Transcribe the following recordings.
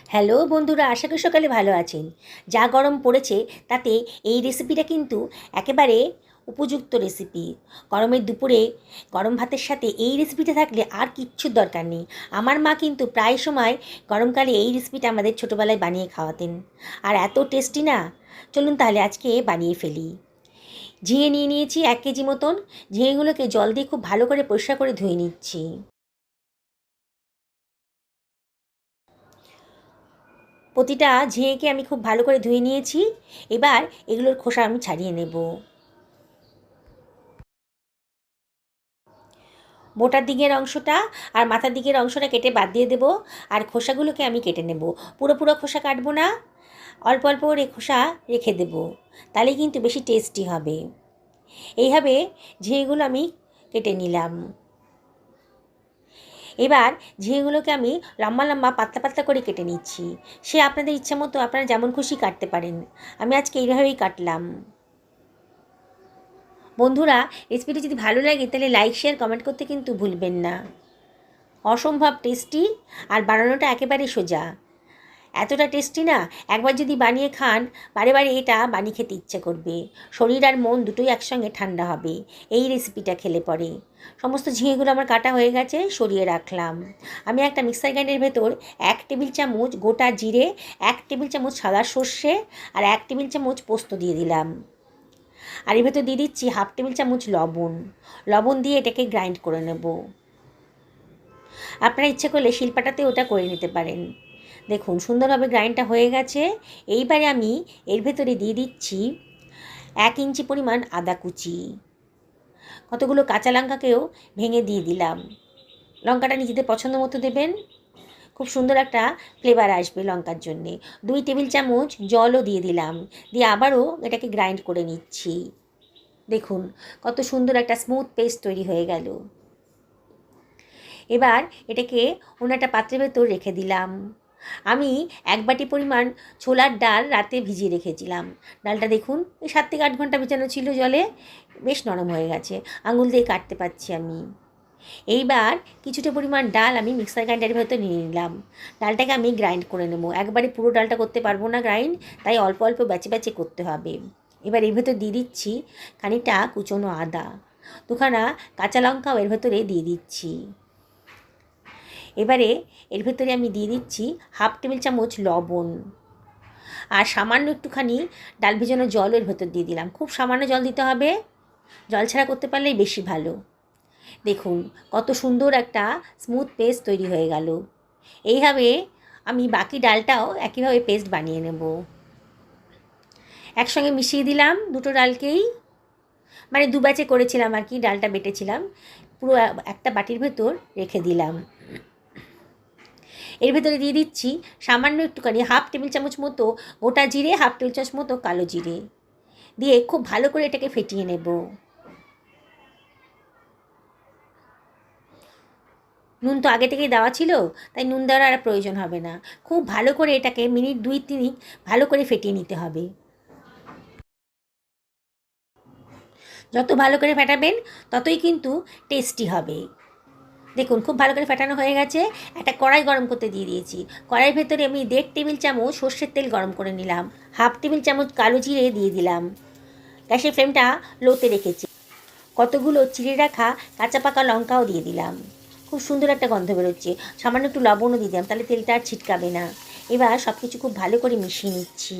Hello বন্ধুরা, আশা করি সকালে ভালো আছেন। যা গরম পড়েছে তাতে এই রেসিপিটা কিন্তু একেবারে উপযুক্ত রেসিপি। গরমের দুপুরে গরম ভাতের সাথে এই রেসিপিটা থাকলে আর কিচ্ছুর দরকার নেই। আমার মা কিন্তু প্রায় সময় গরমকালে এই রেসিপিটা আমাদের ছোটোবেলায় বানিয়ে খাওয়াতেন, আর এত টেস্টি না। চলুন তাহলে আজকে বানিয়ে ফেলি। ঝিঙে নিয়ে নিয়েছি 1 কেজি মতন। ঝিঙেগুলোকে জল দিয়ে খুব ভালো করে পরিষ্কার করে ধুয়ে নিচ্ছি। প্রতিটা ঝিঙেকে আমি খুব ভালো করে ধুয়ে নিয়েছি। এবার এগুলোর খোসা আমি ছাড়িয়ে নেব। বোটার দিকের অংশটা আর মাথার দিকের অংশটা কেটে বাদ দিয়ে দেব, আর খোসাগুলোকে আমি কেটে নেব। পুরো পুরো খোসা কাটবো না, অল্প অল্প করে খোসা রেখে দেব, তাহলে কিন্তু বেশি টেস্টি হবে। এইভাবে ঝিঙেগুলো আমি কেটে নিলাম। এবার ঝিঙেগুলোকে আমি লম্বা লম্বা পাতলা পাতলা করে কেটে নিচ্ছি। সে আপনাদের ইচ্ছা মতো আপনারা যেমন খুশি কাটতে পারেন। আমি আজকে এইভাবেই কাটলাম। বন্ধুরা, রেসিপিটি যদি ভালো লাগে তাহলে লাইক শেয়ার কমেন্ট করতে কিন্তু ভুলবেন না। অসম্ভব টেস্টি, আর বানানোটা একেবারে সোজা। এতটা টেস্টি না, একবার যদি বানিয়ে খান বারে বারে এটা বানিয়ে খেতে ইচ্ছে করবে। শরীর আর মন দুটোই একসঙ্গে ঠান্ডা হবে এই রেসিপিটা খেলে পরে। সমস্ত ঝিঙেগুলো আমার কাটা হয়ে গেছে, সরিয়ে রাখলাম। আমি একটা মিক্সার গ্রাইন্ডারের ভেতর 1 টেবিল চামচ গোটা জিরে, 1 টেবিল চামচ সাদা সর্ষে আর 1 টেবিল চামচ পোস্ত দিয়ে দিলাম। আর এর ভেতর দিয়ে দিচ্ছি 1/2 টেবিল চামচ লবণ। লবণ দিয়ে এটাকে গ্রাইন্ড করে নেব। আপনারা ইচ্ছে করলে শিলপাটাতে ওটা করে নিতে পারেন। দেখুন সুন্দরভাবে গ্রাইন্ডটা হয়ে গেছে। এইবারে আমি এর ভেতরে দিয়ে দিচ্ছি 1 ইঞ্চি পরিমাণ আদা কুচি। কতগুলো কাঁচা লঙ্কাকেও ভেঙে দিয়ে দিলাম। লঙ্কাটা নিজেদের পছন্দ মতো দেবেন, খুব সুন্দর একটা ফ্লেভার আসবে লঙ্কার জন্যে। 2 টেবিল চামচ জলও দিয়ে দিলাম, দিয়ে আবারও এটাকে গ্রাইন্ড করে নিচ্ছি। দেখুন কত সুন্দর একটা স্মুথ পেস্ট তৈরি হয়ে গেল। এবার এটাকে অন্য একটা পাত্রের ভেতর রেখে দিলাম। আমি 1 বাটি পরিমাণ ছোলার ডাল রাতে ভিজিয়ে রেখেছিলাম। ডালটা দেখুন এই 7 থেকে 8 ঘন্টা ভিজানো ছিল জলে, বেশ নরম হয়ে গেছে, আঙুল দিয়ে কাটতে পারছি আমি। এইবার কিছুটা পরিমাণ ডাল আমি মিক্সার গ্রাইন্ডারের ভেতর নিয়ে নিলাম। ডালটাকে আমি গ্রাইন্ড করে নেব। একবারে পুরো ডালটা করতে পারবো না গ্রাইন্ড, তাই অল্প অল্প ব্যাচে ব্যাচে করতে হবে। এবার এর ভেতর দিয়ে দিচ্ছি খানিকটা কুচনো আদা, 2খানা কাঁচা লঙ্কাও এর ভেতরে দিয়ে দিচ্ছি। এবারে এর ভেতরে আমি দিয়ে দিচ্ছি 1/2 টেবিল চামচ লবণ, আর সামান্য একটুখানি ডাল ভেজানো জল এর ভেতর দিয়ে দিলাম। খুব সামান্য জল দিতে হবে, জল ছাড়া করতে পারলেই বেশি ভালো। দেখুন কত সুন্দর একটা স্মুথ পেস্ট তৈরি হয়ে গেল। এইভাবে আমি বাকি ডালটাও একইভাবে পেস্ট বানিয়ে নেব। একসঙ্গে মিশিয়ে দিলাম দুটো ডালকেই, মানে 2 ব্যাচে করেছিলাম আর কি, ডালটা বেটেছিলাম। পুরো একটা বাটির ভেতর রেখে দিলাম। এর ভেতরে দিয়ে দিচ্ছি সামান্য একটুখানি 1/2 টেবিল চামচ মতো গোটা জিরে, 1/2 টেবিল চামচ মতো কালো জিরে দিয়ে খুব ভালো করে এটাকে ফেটিয়ে নেব। নুন তো আগে থেকেই দেওয়া ছিল, তাই নুন দেওয়ার আর প্রয়োজন হবে না। খুব ভালো করে এটাকে মিনিট 2-3 ভালো করে ফেটিয়ে নিতে হবে। যত ভালো করে ফেটাবেন ততই কিন্তু টেস্টি হবে। দেখুন খুব ভালো করে ফেটানো হয়ে গেছে। একটা কড়াই গরম করতে দিয়ে দিয়েছি। কড়াইয়ের ভেতরে আমি 1.5 টেবিল চামচ সর্ষের তেল গরম করে নিলাম। 1/2 টেবিল চামচ কালো জিরে দিয়ে দিলাম। গ্যাসের ফ্লেমটা লোতে রেখেছি। কতগুলো চিড়ে রাখা কাঁচা পাকা লঙ্কাও দিয়ে দিলাম। খুব সুন্দর একটা গন্ধ বেরোচ্ছে। সামান্য একটু লবণও দিয়ে দিলাম, তাহলে তেলটা আর ছিটকাবে না। এবার সব কিছু খুব ভালো করে মিশিয়ে নিচ্ছি।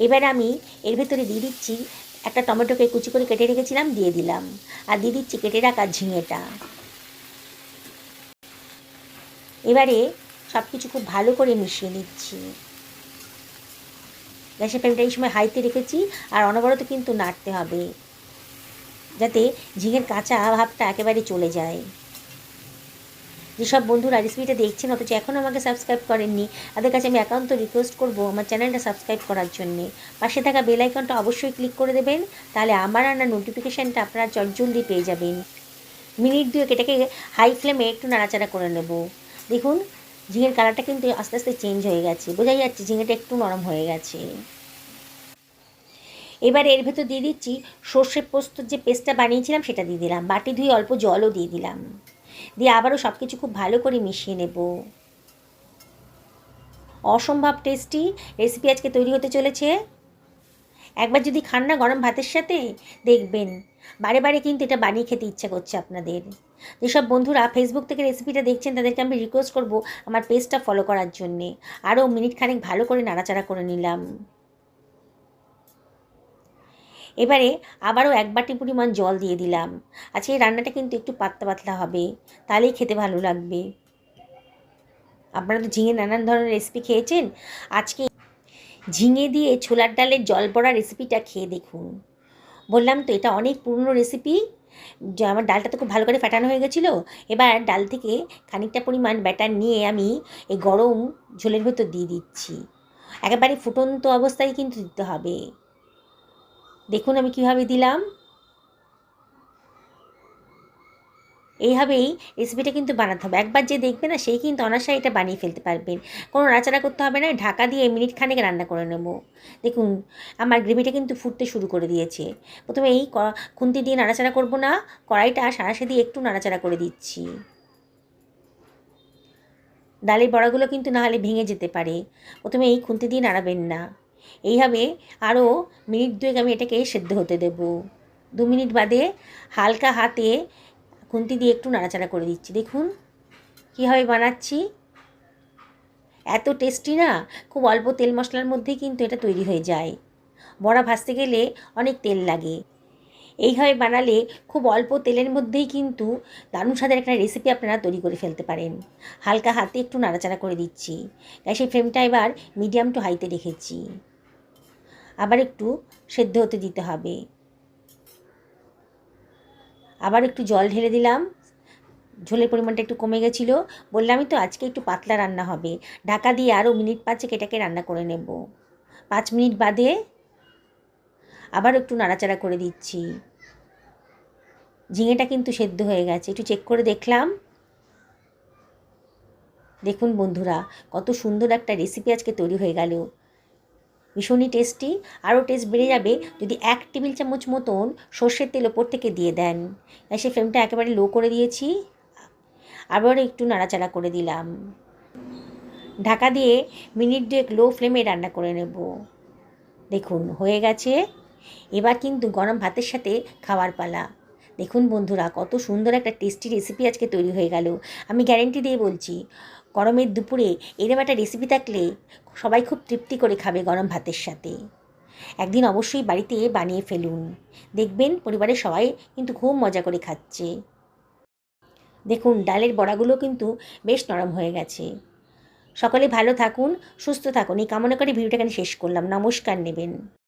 এবার আমি এর ভেতরে দিয়ে দিচ্ছি একটা টমেটোকে কুচি করে কেটে রেখেছিলাম, দিয়ে দিলাম। আর দিয়ে দিচ্ছি কেটে রাখা ঝিঙেটা। এবারে সব কিছু খুব ভালো করে মিশিয়ে নিচ্ছি। গ্যাসের ফ্লেমটা এই সময় হাইতে রেখেছি, আর অনবরত কিন্তু নাড়তে হবে যাতে ঝিঙের কাঁচা ভাবটা একেবারে চলে যায়। যেসব বন্ধুরা রেসিপিটা দেখছেন অথচ এখনও আমাকে সাবস্ক্রাইব করেননি, তাদের কাছে আমি একান্ত রিকোয়েস্ট করব আমার চ্যানেলটা সাবস্ক্রাইব করার জন্যে। পাশে থাকা বেল আইকনটা অবশ্যই ক্লিক করে দেবেন, তাহলে আমার রান্নার নোটিফিকেশানটা আপনারা চটজলদি পেয়ে যাবেন। মিনিট 2 এটাকে হাই ফ্লেমে একটু নাড়াচাড়া করে নেব। দেখুন ঝিঙের কালারটা কিন্তু আস্তে আস্তে চেঞ্জ হয়ে গেছে, বোঝাই যাচ্ছে ঝিঙেটা একটু নরম হয়ে গেছে। এবার এর ভেতর দিয়ে দিচ্ছি সর্ষে পোস্তর যে পেস্টটা বানিয়েছিলাম সেটা দিয়ে দিলাম। বাটি ধুয়ে অল্প জলও দিয়ে দিলাম, দিয়ে আবারও সব কিছু খুব ভালো করে মিশিয়ে নেব। অসম্ভব টেস্টি রেসিপি আজকে তৈরি হতে চলেছে। একবার যদি খান না গরম ভাতের সাথে, দেখবেন বারে বারে কিন্তু এটা বানিয়ে খেতে ইচ্ছা করছে আপনাদের। যেসব বন্ধুরা ফেসবুক থেকে রেসিপিটা দেখছেন তাদেরকে আমি রিকোয়েস্ট করব আমার পেজটা ফলো করার জন্যে। আরও মিনিট খানেক ভালো করে নাড়াচাড়া করে নিলাম। এবারে আবারও 1 বাটি পরিমাণ জল দিয়ে দিলাম। আজকে এই রান্নাটা কিন্তু একটু পাতলা পাতলা হবে, তাহলেই খেতে ভালো লাগবে। আপনারা তো ঝিঙে নানান ধরনের রেসিপি খেয়েছেন, আজকে ঝিঙে দিয়ে ছোলার ডালের জল বড়া রেসিপিটা খেয়ে দেখুন। বললাম তো এটা অনেক পুরনো রেসিপি। যে আমার ডালটা তো খুব ভালো করে ফাটানো হয়ে গেছিলো। এবার ডাল থেকে খানিকটা পরিমাণ ব্যাটার নিয়ে আমি এই গরম ঝোলের ভেতর দিয়ে দিচ্ছি। একেবারে ফুটন্ত অবস্থায় কিন্তু দিতে হবে। দেখুন আমি কীভাবে দিলাম। এইভাবেই রেসিপিটা কিন্তু বানাতে হবে। একবার যে দেখবে না সেই কিন্তু অনায়াসে এটা বানিয়ে ফেলতে পারবেন। কোনো নাড়াচাড়া করতে হবে না, ঢাকা দিয়ে মিনিট খানেক রান্না করে নেব। দেখুন আমার গ্রেভিটা কিন্তু ফুটতে শুরু করে দিয়েছে। প্রথমে এই খুন্তি দিয়ে নাড়াচাড়া করব না, কড়াইটা সাঁড়াশে দিয়ে একটু নাড়াচাড়া করে দিচ্ছি। ডালের বড়াগুলো কিন্তু নাহলে ভেঙে যেতে পারে। প্রথমে এই খুন্তি দিয়ে নাড়াবেন না। এইভাবে আরও মিনিট 2 আমি এটাকে সেদ্ধ হতে দেব। 2 মিনিট বাদে হালকা হাতে খুন্তি দিয়ে একটু নাড়াচাড়া করে দিচ্ছি। দেখুন কীভাবে বানাচ্ছি, এত টেস্টি না, খুব অল্প তেল মশলার মধ্যেই কিন্তু এটা তৈরি হয়ে যায়। বড়া ভাজতে গেলে অনেক তেল লাগে, এইভাবে বানালে খুব অল্প তেলের মধ্যেই কিন্তু দারুণ স্বাদের একটা রেসিপি আপনারা তৈরি করে ফেলতে পারেন। হালকা হাতে একটু নাড়াচাড়া করে দিচ্ছি। গ্যাসের ফ্লেমটা এবার মিডিয়াম টু হাইতে রেখেছি। আবার একটু সেদ্ধ হতে দিতে হবে। আবার একটু জল ঢেলে দিলাম। ঝোলের পরিমাণটা একটু কমে গেছিলো। বললামই তো আজকে একটু পাতলা রান্না হবে। ঢাকা দিয়ে আরও মিনিট 5 এটাকে রান্না করে নেব। 5 মিনিট বাদে আবার একটু নাড়াচাড়া করে দিচ্ছি। ঝিঙেটা কিন্তু সেদ্ধ হয়ে গেছে, একটু চেক করে দেখলাম। দেখুন বন্ধুরা কত সুন্দর একটা রেসিপি আজকে তৈরি হয়ে গেল। ভীষণই টেস্টি। আরও টেস্ট বেড়ে যাবে যদি 1 টেবিল চামচ মতন সর্ষের তেল ওপর থেকে দিয়ে দেন। গ্যাসের ফ্লেমটা একেবারে লো করে দিয়েছি। আবার একটু নাড়াচাড়া করে দিলাম। ঢাকা দিয়ে মিনিট 2 লো ফ্লেমে রান্না করে নেব। দেখুন হয়ে গেছে। এবার কিন্তু গরম ভাতের সাথে খাওয়ার পালা। দেখুন বন্ধুরা কত সুন্দর একটা টেস্টি রেসিপি আজকে তৈরি হয়ে গেল। আমি গ্যারেন্টি দিয়ে বলছি, গরমের দুপুরে এরকম একটা রেসিপি থাকলে সবাই খুব তৃপ্তি করে খাবে গরম ভাতের সাথে। একদিন অবশ্যই বাড়িতে বানিয়ে ফেলুন, দেখবেন পরিবারের সবাই কিন্তু খুব মজা করে খাচ্ছে। দেখুন ডালের বড়াগুলো কিন্তু বেশ নরম হয়ে গেছে। সকলে ভালো থাকুন, সুস্থ থাকুন এই কামনা করে ভিডিওটা এখানে শেষ করলাম। নমস্কার নেবেন।